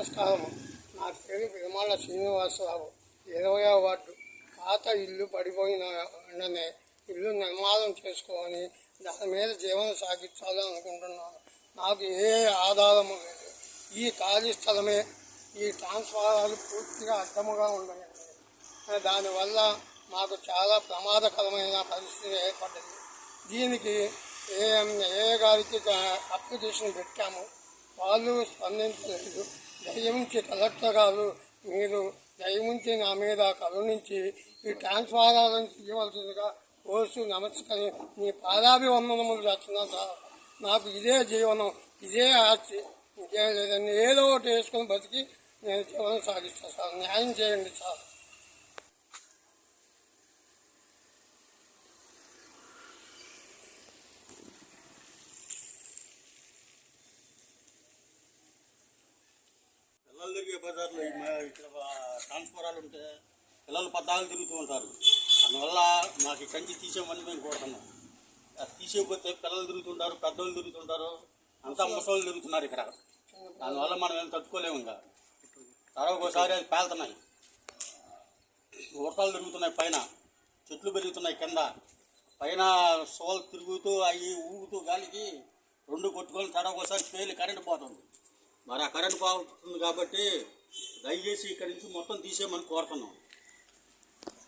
నమస్కారం. నా పేరు విరమాల శ్రీనివాసరావు. 20వ వార్డు. పాత ఇల్లు పడిపోయిన వెంటనే ఇల్లు నిర్మాణం చేసుకొని దాని మీద జీవనం సాగించాలని అనుకుంటున్నాను. నాకు ఏ ఆధారము లేదు. ఈ ఖాళీ స్థలమే ఈ ట్రాన్స్ఫారాలు పూర్తిగా అడ్డముగా ఉన్నాయండి. దానివల్ల మాకు చాలా ప్రమాదకరమైన పరిస్థితి ఏర్పడ్డది. దీనికి ఏ గారికి అప్లికేషన్ పెట్టాము, వాళ్ళు స్పందించలేదు. దయవుంచి కలెక్టర్ గారు మీరు దయవుంచి నా మీద కరుణించి ఈ ట్రాన్స్ఫారాలను తీయవలసిందిగా కోర్సు నమస్కరి మీ పాదాభివందనములు చేస్తున్నాను సార్. నాకు ఇదే జీవనం, ఇదే ఆస్తి, ఇంకేం లేదండి. ఏదో ఒకటి వేసుకొని బతికి నేను జీవనం సాగిస్తాను సార్. న్యాయం చేయండి సార్. పిల్లలు తిరిగే బజార్లో ఇక్కడ ట్రాన్స్ఫారాలు ఉంటే పిల్లలు పద్దాలు తిరుగుతూ ఉంటారు. అందువల్ల మాకు ఈ కంచి తీసేమని మేము కోరుతున్నాం. తీసేయకపోతే పిల్లలు తిరుగుతుంటారు, పెద్దోళ్ళు తిరుగుతుంటారు, అంతా ముసళ్ళు తిరుగుతున్నారు ఇక్కడ. దానివల్ల మనం ఏం తట్టుకోలేము. ఇంకా ఒకసారి అది పేలుతున్నాయి, ఉడతలు తిరుగుతున్నాయి, పైన చెట్లు పెరుగుతున్నాయి, కింద పైన సోలు తిరుగుతూ అవి ఊగుతూ గాలికి రెండు కొట్టుకొని ఒకసారి పేలి కరెంటు పోతుంది. మరి ఆ కరెంటు పోతుంది కాబట్టి దయచేసి ఇక్కడి నుంచి మొత్తం తీసేయమని కోరుతున్నాం.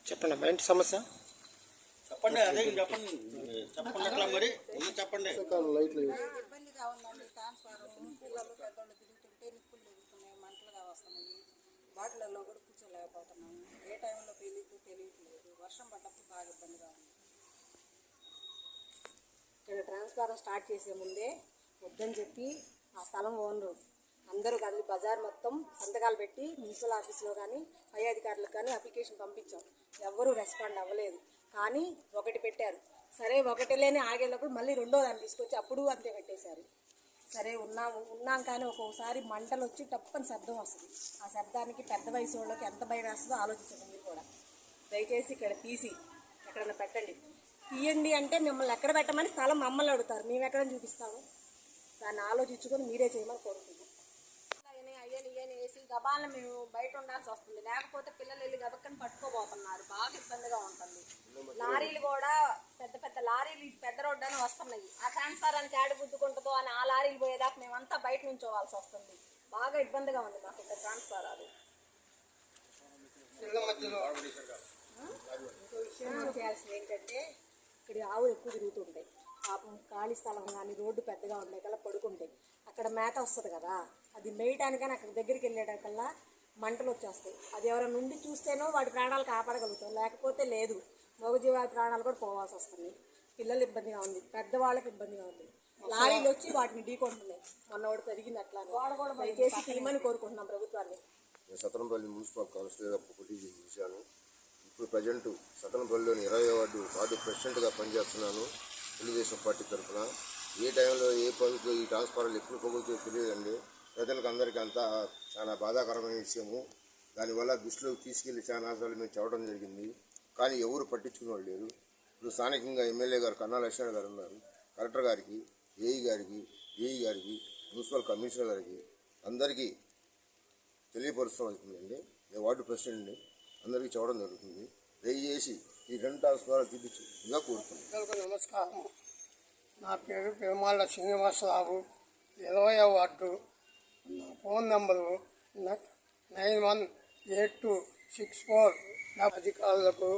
చెప్పండి ఏంటి సమస్య చెప్పండి. అదే చెప్పండి అట్లా మరి చెప్పండి. ఇబ్బందిగా ఉందండి. ట్రాన్స్ఫారం పిల్లలు పెద్దోళ్ళు తిరుగుతుంటే నిప్పులు తిరుగుతున్నాయి, మంటలుగా వస్తున్నాయి. బాటిలలో కూడా కూర్చోలేకపోతున్నాము. ఏ టైంలో తెలియట్లేదు. వర్షం పడ్డప్పుడు బాగా ఇబ్బందిగా ఉంది. ఇక్కడ ట్రాన్స్ఫారం స్టార్ట్ చేసే ముందే వద్దని చెప్పి ఆ స్థలం ఓనరు అందరూ కదిలి బజార్ మొత్తం సంతకాలు పెట్టి మున్సిపల్ ఆఫీస్లో కానీ పై అధికారులకు కానీ అప్లికేషన్ పంపించాం. ఎవ్వరూ రెస్పాండ్ అవ్వలేదు. కానీ ఒకటి పెట్టారు. సరే ఒకటిలేని ఆగేటప్పుడు మళ్ళీ రెండో దాన్ని తీసుకొచ్చి అప్పుడు అంతే పెట్టేశారు. సరే ఉన్నాం కానీ ఒక్కొక్కసారి మంటలు వచ్చి టప్పని శబ్దం వస్తుంది. ఆ శబ్దానికి పెద్ద వయసు వాళ్ళకి ఎంత భయం వేస్తుందో ఆలోచించండి మీరు కూడా. దయచేసి ఇక్కడ తీసి ఎక్కడన్నా పెట్టండి. తీయండి అంటే మిమ్మల్ని ఎక్కడ పెట్టమని స్థలం మమ్మల్ని అడుగుతారు. మేము ఎక్కడ చూపిస్తాము. దాన్ని ఆలోచించుకొని మీరే చేయమని కోరుకుంటున్నాం. అయ్యని వేసి గబాలను మేము బయట ఉండాల్సి వస్తుంది. లేకపోతే పిల్లలు వెళ్ళి గబక్కని పట్టుకోబోతున్నారు. బాగా ఇబ్బందిగా ఉంటుంది. లారీలు కూడా పెద్ద పెద్ద లారీలు పెద్ద రోడ్డు అని వస్తున్నాయి. ఆ ట్రాన్స్ఫారానికి యాడ గుద్దుకుంటుందో అని ఆ లారీలు పోయేదాకా మేమంతా బయట నుంచోవాల్సి వస్తుంది. బాగా ఇబ్బందిగా ఉంది మాకు ఇక్కడ ట్రాన్స్ఫారాలు. ఇంకో విషయం చేయాల్సింది ఏంటంటే ఇక్కడ ఆవులు ఎక్కువ తిరుగుతుంటాయి. పాపం ఖాళీ స్థలం కానీ రోడ్డు పెద్దగా ఉండే కల్లా పడుకుంటాయి. అక్కడ మేత వస్తుంది కదా, అది మేయటానికని అక్కడ దగ్గరికి వెళ్ళేటకల్లా మంటలు వచ్చేస్తాయి. అది ఎవరైనా నుండి చూస్తేనో వాడి ప్రాణాలు కాపాడగలుగుతాం, లేకపోతే లేదు. మగజీవాల ప్రాణాలు కూడా పోవాల్సి వస్తుంది. పిల్లలు ఇబ్బందిగా ఉంది, పెద్దవాళ్ళకి ఇబ్బందిగా ఉంది. లారీలు వచ్చి వాటిని ఢీకొంటున్నాయి. మొన్న ఒకటి జరిగింది అట్లా. దయచేసి తీయమని కోరుకుంటున్నాం ప్రభుత్వాన్ని. సతనంపల్లి మున్సిపల్ కౌన్సిలర్గా పోటీ చేశాను. ఇప్పుడు ప్రజెంట్ సతనంపల్లిలోని 20వ వార్డు ప్రెసిడెంట్గా పనిచేస్తున్నాను తెలుగుదేశం పార్టీ తరఫున. ఏ టైంలో ఏ పనులు ఈ ట్రాన్స్ఫారాలు ఎప్పుడు పగులుతాయో తెలియదండి. ప్రజలకు అందరికీ అంతా చాలా బాధాకరమైన విషయము. దానివల్ల దృష్టిలోకి తీసుకెళ్లి చాలా సార్లు మేము చెప్పడం జరిగింది, కానీ ఎవరు పట్టించుకునే లేరు. ఇప్పుడు స్థానికంగా ఎమ్మెల్యే గారు కన్నా లక్ష్మణ్ గారు ఉన్నారు. కలెక్టర్ గారికి, ఏఈ గారికి, మున్సిపల్ కమిషనర్ గారికి అందరికీ తెలియపరుస్తుందండి. నేను వార్డు ప్రెసిడెంట్ని, అందరికీ చెప్పడం జరుగుతుంది. దయచేసి ఈ 2 ట్రాన్స్ఫారాలు తీపించి ఇలా కోరుతున్నాను. నమస్కారం. నా పేరు విరమాల శ్రీనివాసరావు. 20వ వార్డు. నా ఫోన్ నెంబరు 918264. నా అధికారులకు,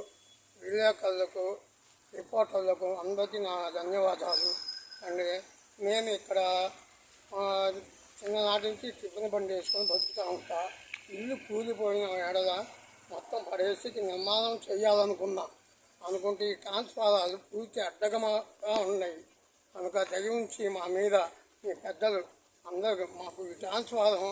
విలేకరులకు, రిపోర్టర్లకు అందరికీ నా ధన్యవాదాలు అండి. నేను ఇక్కడ చిన్ననాటి నుంచి టిఫిన్ బండి వేసుకొని బతుకుతూ ఉంటా. ఇల్లు కూలిపోయిన ఎడల మొత్తం పడేసి నిర్మాణం అనుకుంటే ఈ ట్రాన్స్ఫారాలు పూర్తి అడ్డగమగా ఉన్నాయి. కనుక దయ ఉంచి మా మీద మీ పెద్దలు అందరూ మాకు ఈ ట్రాన్స్ఫారం